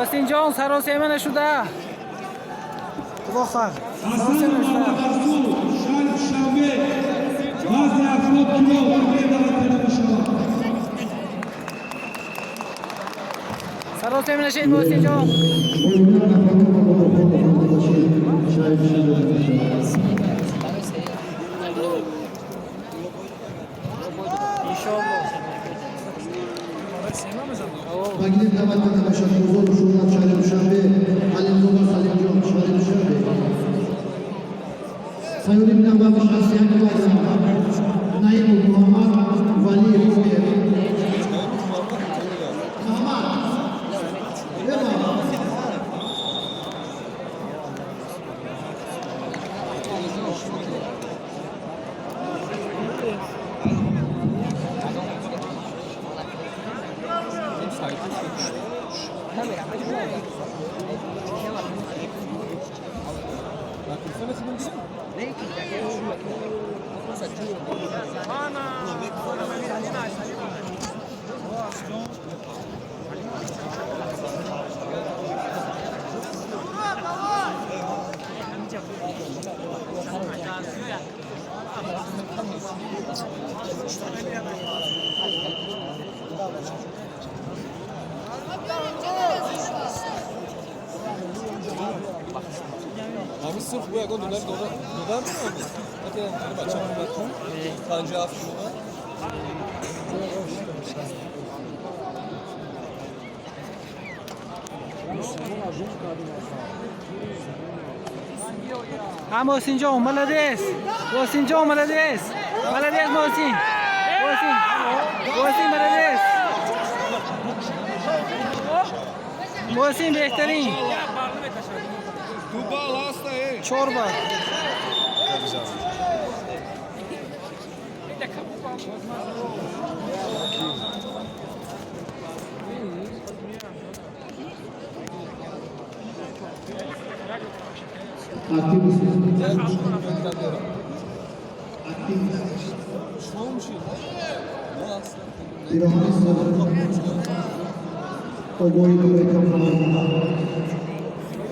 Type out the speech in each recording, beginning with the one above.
محسن جان سراسر من شده بخار سراسر من سراسر من شد محسن جان Magnet davatda başa bozuldu şundan çare düşanbe Halim Zoba Salim John çare düşanbe Sayın İbn Abbas şahsiyen kıvazı Naim Muhammed Vali Rubiye Muhammed Devam Abi sırf bu yakın döner mi oldu? Hadi yani açalım bakın. Kancı aslında. ها محسن جان молодец محسن جان молодец молодец محسن молодец محسن بهترین Tu balasta aí. چوربا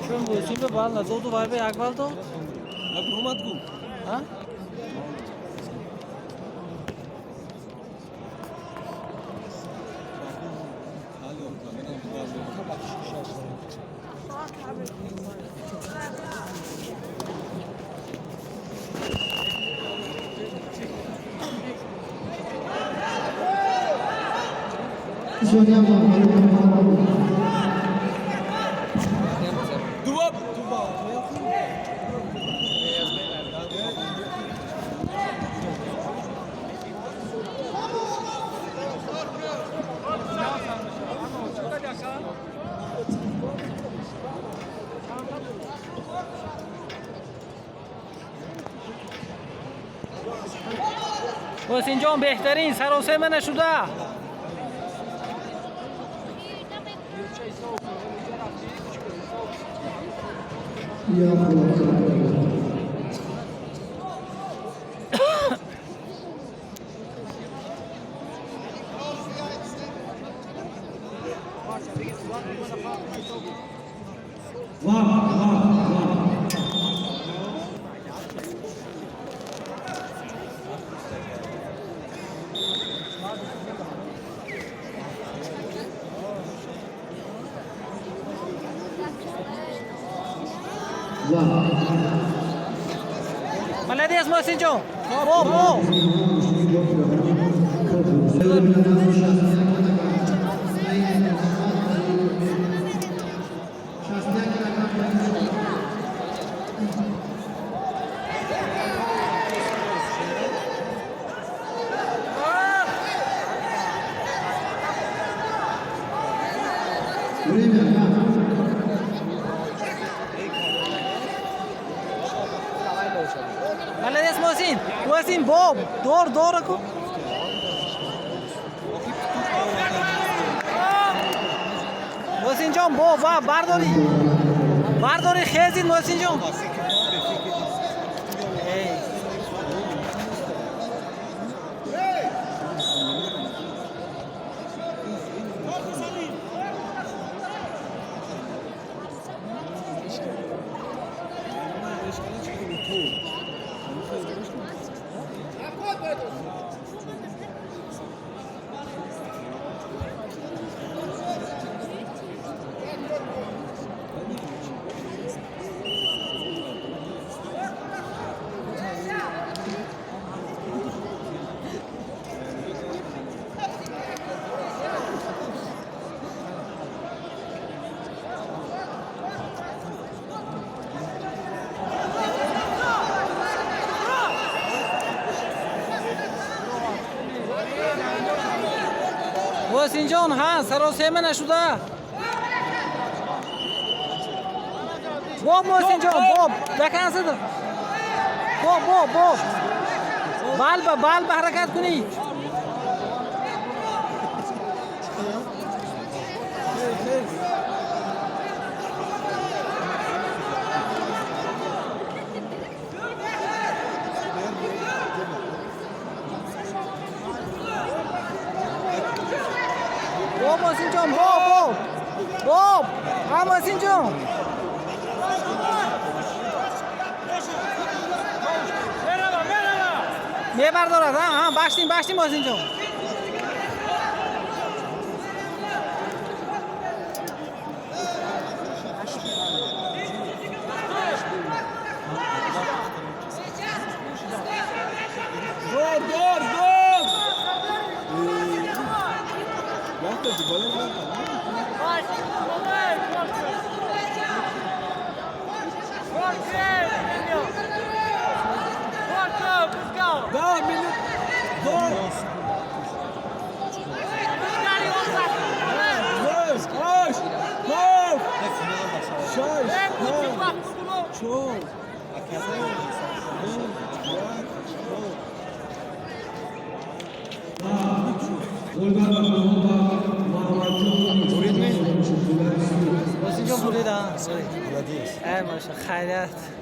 چون محسن به بال نزد دو بار به یک بال داد Agrumat ku. ها Duva. محسن جان بهترین سراسر من شده молодец محسن جان بو молодец محسن بو دور کو محسن جان بو و برداری خیزید محسن جان محسن جان ها سراسیمه نشده. باب محسن جان باب دکان زد. باب بال به حرکت کنی. باب محسن جان باب ها محسن جان میبردارد ها باشتیم محسن جان. Gol! محسن جان برید ها. ای ماشاءالله خیرت.